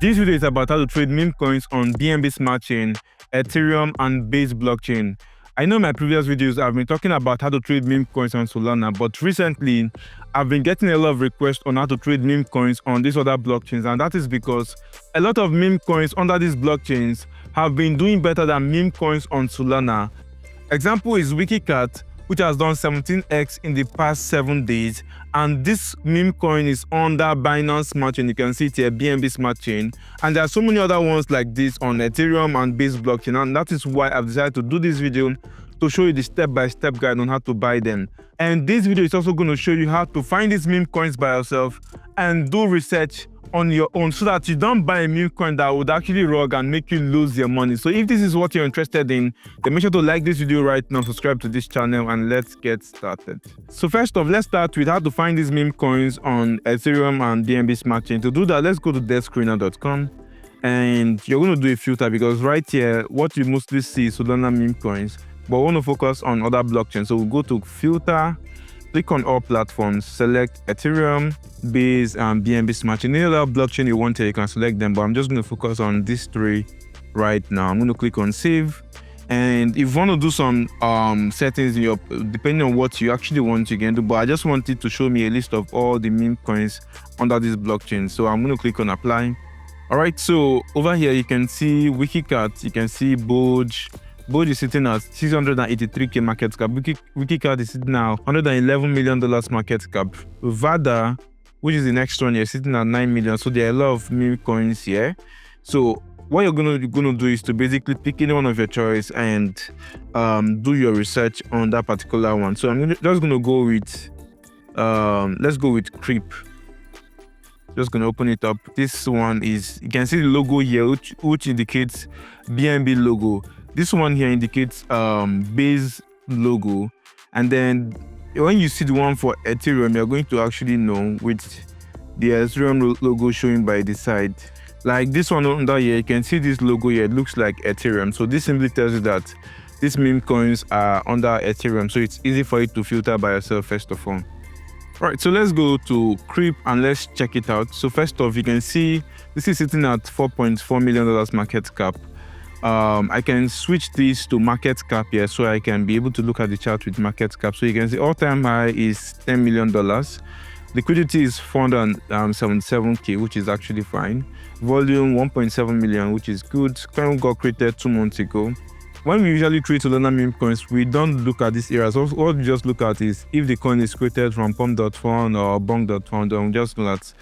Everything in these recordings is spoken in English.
This video is about how to trade meme coins on BNB Smart Chain, Ethereum, and Base blockchain. I know my previous videos I've been talking about how to trade meme coins on Solana, but recently I've been getting a lot of requests on how to trade meme coins on these other blockchains, and that is because a lot of meme coins under these blockchains have been doing better than meme coins on Solana. Example is Wikicat, which has done 17x in the past 7 days, and this meme coin is under Binance Smart Chain. You can see it here, BNB Smart Chain, and there are so many other ones like this on Ethereum and Base blockchain, and that is why I've decided to do this video to show you the step-by-step guide on how to buy them. And this video is also going to show you how to find these meme coins by yourself and do research on your own so that you don't buy a meme coin that would actually rug and make you lose your money. So if this is what you're interested in, then make sure to like this video right now, subscribe to this channel, and let's get started. So first off, let's start with how to find these meme coins on Ethereum and BNB Smart Chain. To do that, let's go to devscreener.com, and you're going to do a filter because right here, what you mostly see is Solana meme coins, but we want to focus on other blockchains. So we'll go to filter, click on all platforms, select Ethereum, Base, and BNB Smart Chain. Any other blockchain you want here, you can select them, but I'm just going to focus on these three right now. I'm going to click on save. And if you want to do some settings in your, depending on what you actually want, you can do, but I just wanted to show me a list of all the meme coins under this blockchain. So I'm going to click on apply. All right, so over here, you can see Wikicat, you can see Boge. Boge is sitting at $683K market cap. Wikicat is sitting at $111 million market cap. Vada, which is the next one here, sitting at $9 million. So there are a lot of meme coins here. So what you're gonna do is to basically pick any one of your choice and do your research on that particular one. So I'm just gonna go with let's go with Creep. Just gonna open it up. This one is, you can see the logo here, which indicates BNB logo. This one here indicates Base logo, and then when you see the one for Ethereum, you're going to actually know with the Ethereum logo showing by the side. Like this one under here, you can see this logo here, it looks like Ethereum. So this simply tells you that these meme coins are under Ethereum, so it's easy for you to filter by yourself first of all. All right, so let's go to Creep and let's check it out. So first off, you can see this is sitting at $4.4 million market cap. I can switch this to market cap here so I can be able to look at the chart with market cap. So you can see all-time high is $10 million. Liquidity is 477K, which is actually fine. Volume 1.7 million, which is good. Coin got created 2 months ago. When we usually create Solana meme coins, we don't look at these areas. What we just look at is if the coin is created from pump.fund or bong.fund, then we just know that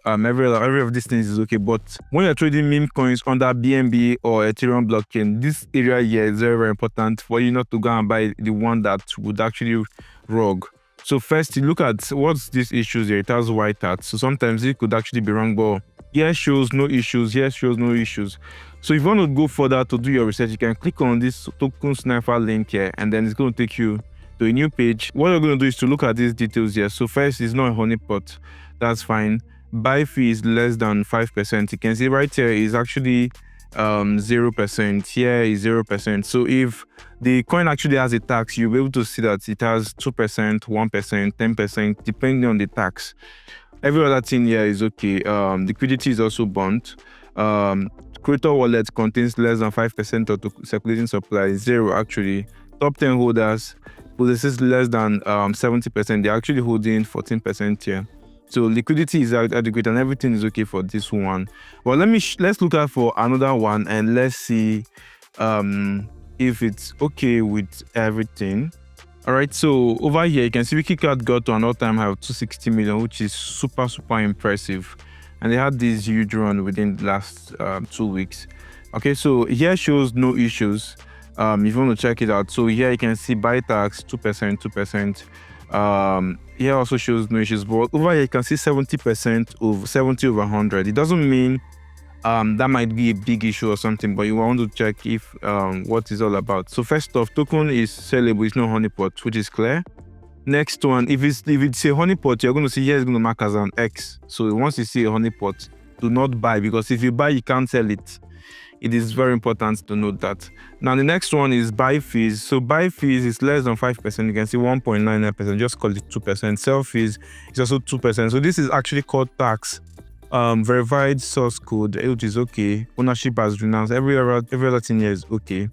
every of these things is okay. But when you're trading meme coins under BNB or Ethereum blockchain, this area here is very, very important for you not to go and buy the one that would actually rug. So first, you look at what's these issues here. It has white hat, so sometimes it could actually be wrong, but here shows no issues, here shows no issues. So if you want to go further to do your research, you can click on this token sniper link here, and then it's going to take you to a new page. What you're going to do is to look at these details here. So first, it's not a honeypot, that's fine. Buy fee is less than 5%. You can see right here is actually 0%. Here is 0%. So if the coin actually has a tax, you'll be able to see that it has 2%, 1%, 10%, depending on the tax. Every other thing here is okay. Liquidity is also burnt. Creator wallet contains less than 5% of the circulating supply, 0 actually. Top 10 holders possesses less than 70%. They're actually holding 14% here. So liquidity is adequate and everything is okay for this one. Well, let's look out for another one and let's see if it's okay with everything. All right, so over here you can see Wikicat got to an all-time high of 260 million, which is super impressive, and they had this huge run within the last 2 weeks. Okay, so here shows no issues if you want to check it out. So here you can see buy tax 2%. Here also shows no issues, but over here you can see 70% of 70 over 100. It doesn't mean that might be a big issue or something, but you want to check if what is all about. So first off, token is sellable, it's no honeypot, which is clear. Next one, if it's a honeypot, you're going to see here it's going to mark as an X. So once you see a honeypot, do not buy, because if you buy, you can't sell it. It is very important to note that. Now the next one is buy fees. So buy fees is less than 5%. You can see 1.99%, just call it 2%. Sell fees is also 2%. So this is actually called tax. verified source code, which is okay. Ownership has renounced. Every other thing here is okay.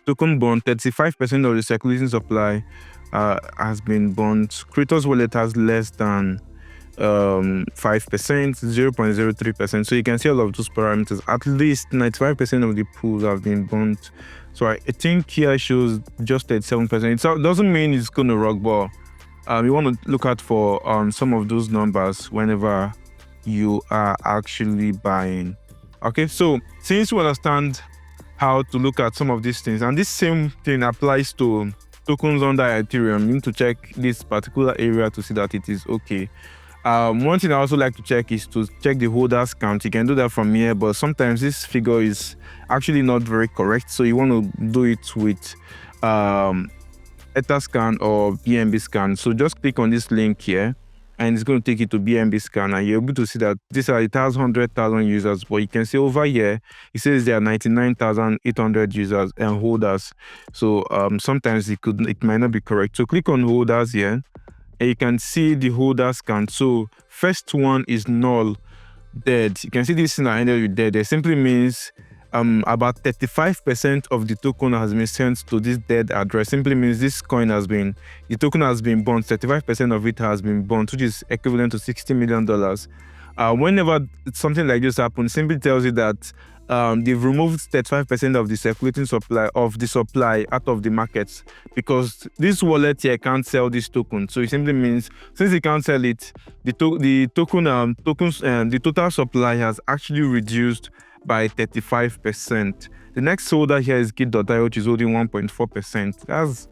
Token bond, 35% of the circulating supply has been bond. Creator's wallet has less than 5%, 0.03%. So you can see all of those parameters. At least 95% of the pools have been burnt. So I think here shows just 37%. So it doesn't mean it's going to rock, but you want to look out for some of those numbers whenever you are actually buying. Okay, so since we understand how to look at some of these things, and this same thing applies to tokens under Ethereum, you need to check this particular area to see that it is okay. One thing I also like to check is to check the holders count. You can do that from here, but sometimes this figure is actually not very correct. So you want to do it with Etherscan or BNB scan. So just click on this link here, and it's going to take you to BNB scan, and you're able to see that it has 100,000 users, but you can see over here it says there are 99,800 users and holders. So sometimes it might not be correct. So click on holders here, and you can see the holders count. So first one is null, dead. You can see this thing that ended with dead. It simply means about 35% of the token has been sent to this dead address. Simply means this coin the token has been burnt. 35% of it has been burnt, which is equivalent to $60 million. Whenever something like this happens, simply tells you that they've removed 35% of the circulating supply out of the markets, because this wallet here can't sell this token. So it simply means since it can't sell it, the total supply has actually reduced by 35%. The next holder here is Git.io, which is holding 1.4%. That's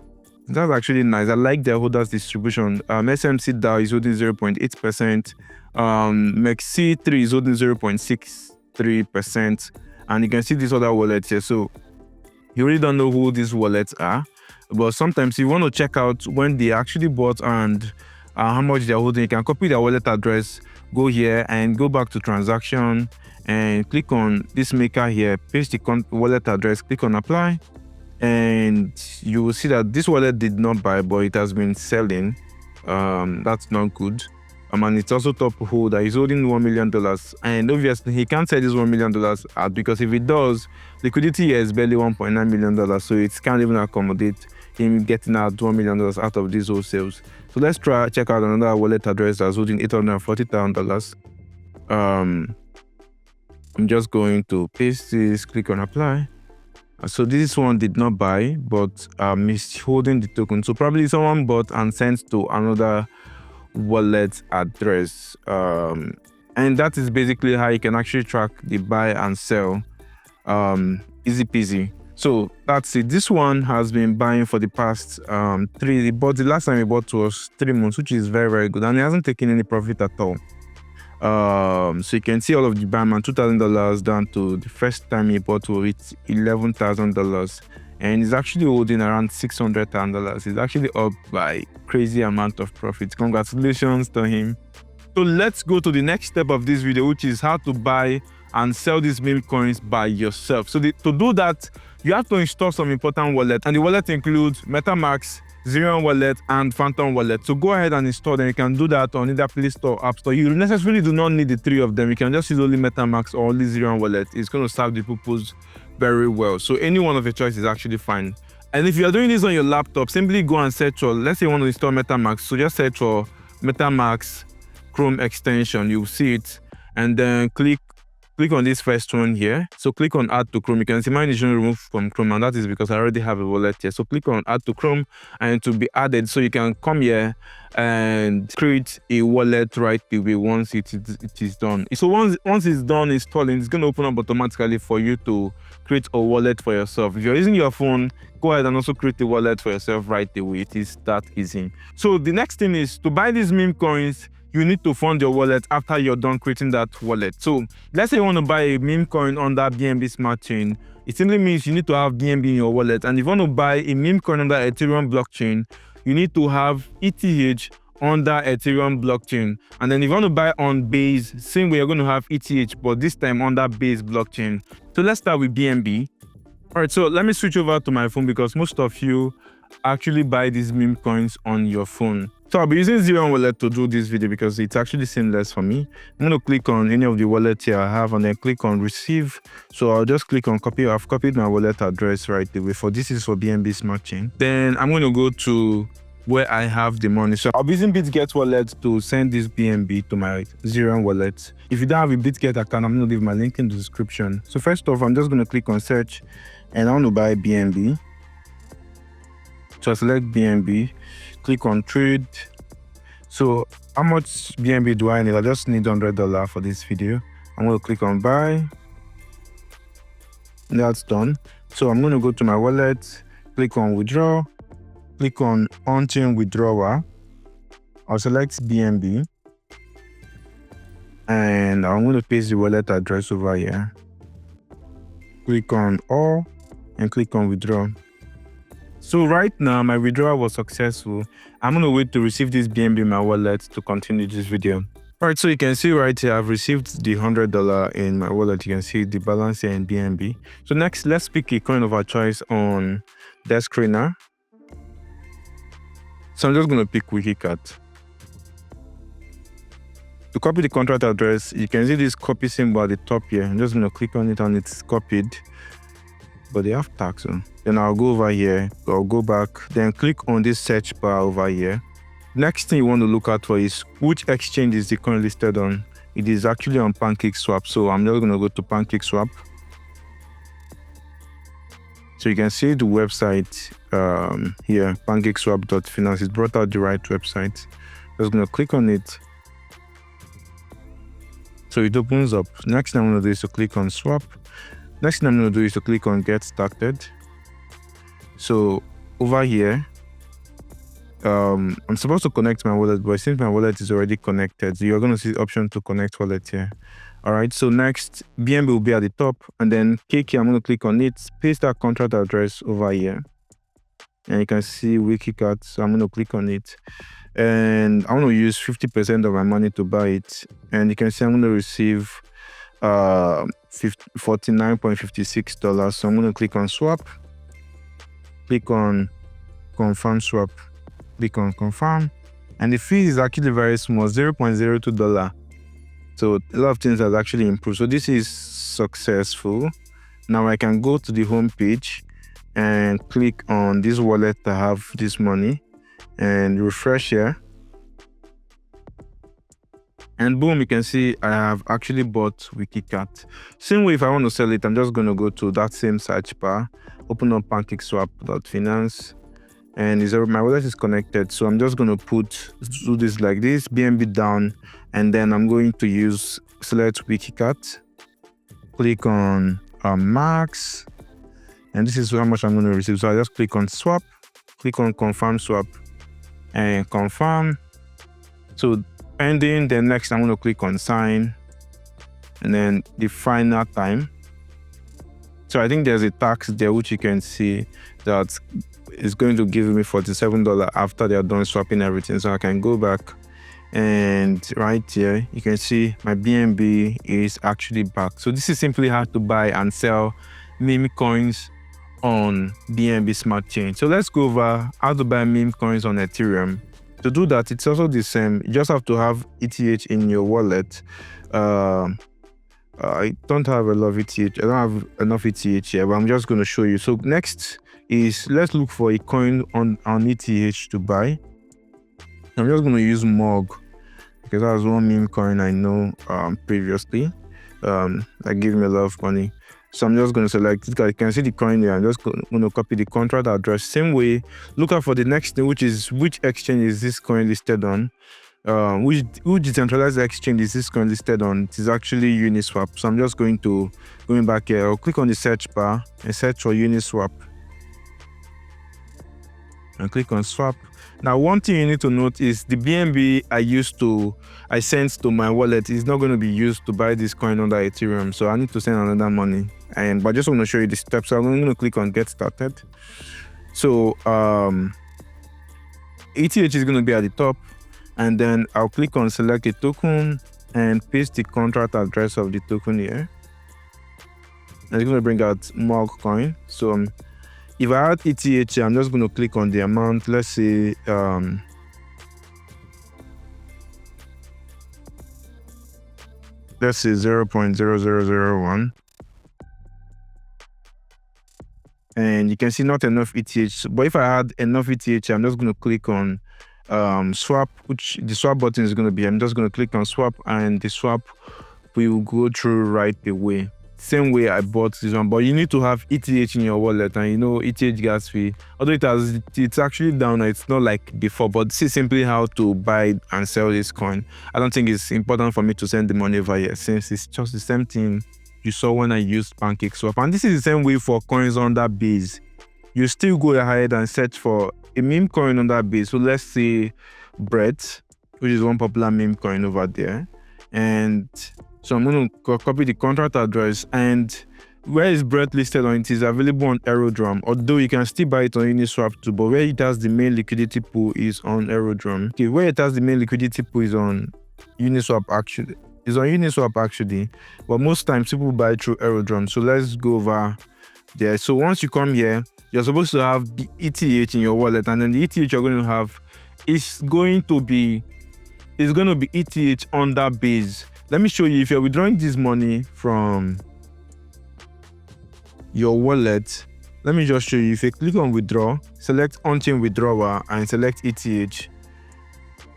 actually nice. I like their holders distribution. SMC DAO is holding 0.8%. MEC3 is holding 0.63%. And you can see these other wallets here. So you really don't know who these wallets are, but sometimes you want to check out when they actually bought and how much they're holding. You can copy their wallet address, go here and go back to transaction, and click on this maker here, paste the wallet address, click on apply, and you will see that this wallet did not buy, but it has been selling. That's not good. And it's also top holder. He's holding $1 million, and obviously he can't sell this $1 million out, because if it does, liquidity here is barely $1.9 million, so it can't even accommodate him getting out $1 million out of these wholesales. So let's check out another wallet address that's holding $840,000. I'm just going to paste this, click on apply. So this one did not buy, but he's holding the token. So probably someone bought and sent to another wallet address. And that is basically how you can actually track the buy and sell. Easy peasy. So that's it. This one has been buying for the past the last time he bought was 3 months, which is very, very good. And he hasn't taken any profit at all. So you can see all of the buy amount, $2,000 down to the first time he bought with $11,000, and he's actually holding around $600,000. He's actually up by crazy amount of profit. Congratulations to him. So let's go to the next step of this video, which is how to buy and sell these meme coins by yourself. So to do that, you have to install some important wallets, and the wallet includes MetaMask, Ethereum wallet, and Phantom wallet. So go ahead and install them. You can do that on either Play Store or App Store. You necessarily do not need the 3 of them. You can just use only MetaMask or only Ethereum wallet. It's going to serve the purpose very well. So any one of your choice is actually fine. And if you're doing this on your laptop, simply go and search for, let's say you want to install MetaMask. So just search for MetaMask Chrome extension. You'll see it, and then click on this first one here. So click on add to Chrome. You can see mine is removed from Chrome, and that is because I already have a wallet here. So click on add to Chrome, and it will be added. So you can come here and create a wallet right away once it is done. So once it's done installing, it's going to open up automatically for you to create a wallet for yourself. If you're using your phone, go ahead and also create a wallet for yourself right away. It is that easy. So the next thing is to buy these meme coins. You need to fund your wallet after you're done creating that wallet. So let's say you want to buy a meme coin under BNB Smart Chain. It simply means you need to have BNB in your wallet. And if you want to buy a meme coin under Ethereum blockchain, you need to have ETH under Ethereum blockchain. And then if you want to buy on Base, same way you're going to have ETH, but this time under Base blockchain. So let's start with BNB. All right, so let me switch over to my phone because most of you actually buy these meme coins on your phone. So I'll be using Ethereum wallet to do this video because it's actually seamless for me. I'm going to click on any of the wallets here I have and then click on receive. So I'll just click on copy. I've copied my wallet address right away. This is for BNB Smart Chain. Then I'm going to go to where I have the money. So I'll be using BitGet wallet to send this BNB to my Ethereum wallet. If you don't have a BitGet account, I'm going to leave my link in the description. So first off, I'm just going to click on search and I want to buy BNB. So I select BNB, click on trade. So how much BNB do I need? I just need $100 for this video. I'm going to click on buy. That's done. So I'm going to go to my wallet, click on withdraw, click on on-chain withdrawal. I'll select BNB and I'm going to paste the wallet address over here. Click on all and click on withdraw. So right now my withdrawal was successful. I'm going to wait to receive this BNB in my wallet to continue this video. Alright, so you can see right here, I've received the $100 in my wallet. You can see the balance here in BNB. So next, let's pick a coin of our choice on desk screener. So I'm just going to pick Wikicat. To copy the contract address, you can see this copy symbol at the top here. I'm just going to click on it and it's copied. But they have tax on. Then I'll go over here, I'll go back, then click on this search bar over here. Next thing you want to look out for is which exchange is the coin listed on. It is actually on PancakeSwap, so I'm just going to go to PancakeSwap. So you can see the website here, pancakeswap.finance. It's brought out the right website. Just going to click on it. So it opens up. Next thing I'm going to do is to click on swap. Next thing I'm going to do is to click on get started. So over here, I'm supposed to connect my wallet, but since my wallet is already connected, you're going to see the option to connect wallet here. All right, so next, BNB will be at the top, and then KK, I'm going to click on it, paste that contract address over here. And you can see Wikicat, so I'm going to click on it. And I want to use 50% of my money to buy it. And you can see I'm going to receive $49.56. So I'm going to click on swap, click on confirm swap, click on confirm, and the fee is actually very small, $0.02. So a lot of things have actually improved. So this is successful. Now I can go to the home page and click on this wallet to have this money and refresh here. And boom, you can see I have actually bought Wikicat. Same way, if I want to sell it, I'm just going to go to that same search bar, open up pancakeswap.finance, and my wallet is connected. So I'm just going to do this like this, BNB down, and then I'm going to select Wikicat, click on max, and this is how much I'm going to receive. So I just click on swap, click on confirm swap, and confirm. So pending, then next I'm going to click on sign, and then the final time. So I think there's a tax there which you can see that is going to give me $47 after they're done swapping everything. So I can go back, and right here you can see my BNB is actually back. So this is simply how to buy and sell Memecoins on BNB Smart Chain. So let's go over how to buy Memecoins on Ethereum. To do that, it's also the same. You just have to have ETH in your wallet. I don't have a lot of ETH. I don't have enough ETH here, but I'm just going to show you. So next is let's look for a coin on ETH to buy. I'm just going to use MOG because that was one meme coin I know previously. That gave me a lot of money. So I'm just going to select it. You can see the coin here. I'm just going to copy the contract address. Same way, look out for the next thing, which is which exchange is this coin listed on. Which decentralized exchange is this coin listed on? It is actually Uniswap. So I'm just going back here. I'll click on the search bar and search for Uniswap. And click on swap. Now, one thing you need to note is the BNB I sent to my wallet is not going to be used to buy this coin under Ethereum. So I need to send another money. But I just want to show you the steps. So I'm going to click on get started. So ETH is going to be at the top. And then I'll click on select a token and paste the contract address of the token here. And it's going to bring out MOG coin. So if I add ETH, I'm just going to click on the amount. Let's say let's say 0.0001. And you can see not enough ETH. But if I had enough ETH, I'm just going to click on swap, which the swap button is going to be. I'm just going to click on swap, and the swap will go through right away. Same way I bought this one, but you need to have ETH in your wallet, and you know ETH gas fee. Although it's actually down, it's not like before, but this is simply how to buy and sell this coin. I don't think it's important for me to send the money over here, since it's just the same thing you saw when I used PancakeSwap. And this is the same way for coins under Base. You still go ahead and search for a meme coin under Base. So let's say Brett, which is one popular meme coin over there. And so I'm going to copy the contract address, and where is Brett listed on it is available on Etheruem, although you can still buy it on Uniswap too, but where it has the main liquidity pool is on Etheruem. Okay, where it has the main liquidity pool is on Uniswap actually. It's on Uniswap actually, but most times people buy through Etheruem. So let's go over there. So once you come here, you're supposed to have the ETH in your wallet, and then the ETH you're going to have is going to be ETH under Base. Let me show you. If you're withdrawing this money from your wallet, let me just show you. If you click on withdraw, select on-chain withdrawal and select ETH.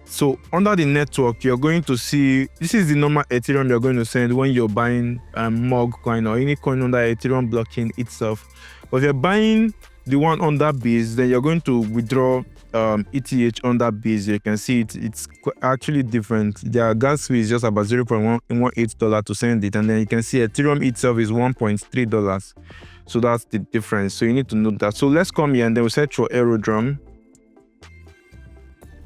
So under the network, you're going to see, this is the normal Ethereum you're going to send when you're buying Mog coin or any coin under Ethereum blockchain itself. But if you're buying the one under Base, then you're going to withdraw ETH under Base. You can see it's actually different. Their gas fee is just about $0.18 to send it, and then you can see Ethereum itself is $1.3. So that's the difference. So you need to note that. So let's come here and then we search for Ethereum.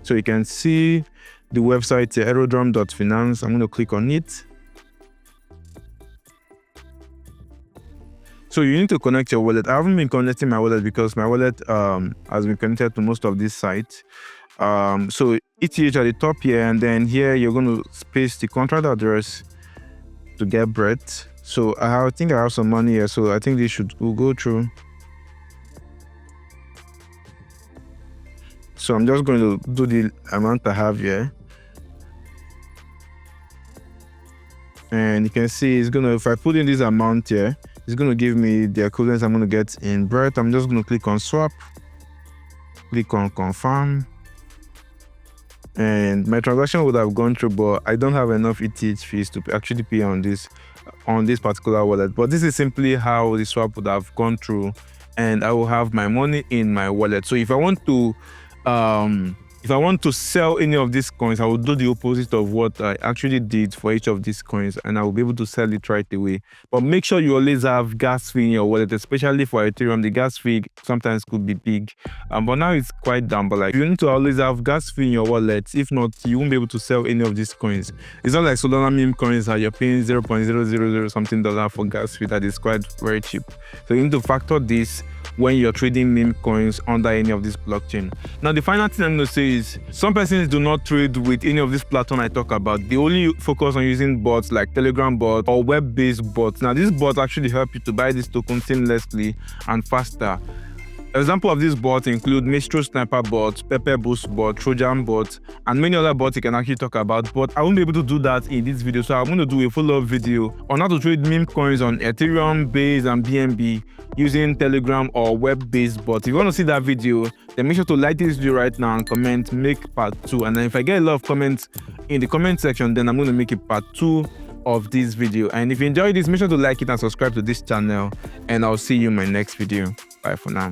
So you can see the website etheruem.finance. I'm going to click on it. So you need to connect your wallet. I haven't been connecting my wallet because my wallet has been connected to most of these sites. So ETH at the top here, and then here you're going to paste the contract address to get Brett. So I think I have some money here, so I think this will go through. So I'm just going to do the amount I have here. And you can see it's going to, if I put in this amount here, it's going to give me the equivalent I'm going to get in Brett. I'm just going to click on swap, click on confirm. And my transaction would have gone through, but I don't have enough ETH fees to actually pay on this particular wallet. But this is simply how the swap would have gone through, and I will have my money in my wallet. So if I want to sell any of these coins, I will do the opposite of what I actually did for each of these coins, and I will be able to sell it right away. But make sure you always have gas fee in your wallet, especially for Ethereum. The gas fee sometimes could be big, but now it's quite down. But like, you need to always have gas fee in your wallet. If not, you won't be able to sell any of these coins. It's not like Solana meme coins that you're paying $0.000 something for gas fee. That is quite very cheap. So you need to factor this when you're trading meme coins under any of this blockchain. Now, the final thing I'm going to say is some persons do not trade with any of this platform I talk about. They only focus on using bots like Telegram bot or web-based bots. Now, these bots actually help you to buy this token seamlessly and faster. Example of these bots include Mistral Sniper bot, Pepper Boost bot, Trojan bot, and many other bots you can actually talk about, but I won't be able to do that in this video. So I'm going to do a follow-up video on how to trade meme coins on Ethereum, Base, and BNB using Telegram or web-based bots. If you want to see that video, then make sure to like this video right now and comment, make part 2. And then if I get a lot of comments in the comment section, then I'm going to make it part 2 of this video. And if you enjoyed this, make sure to like it and subscribe to this channel, and I'll see you in my next video. Bye for now.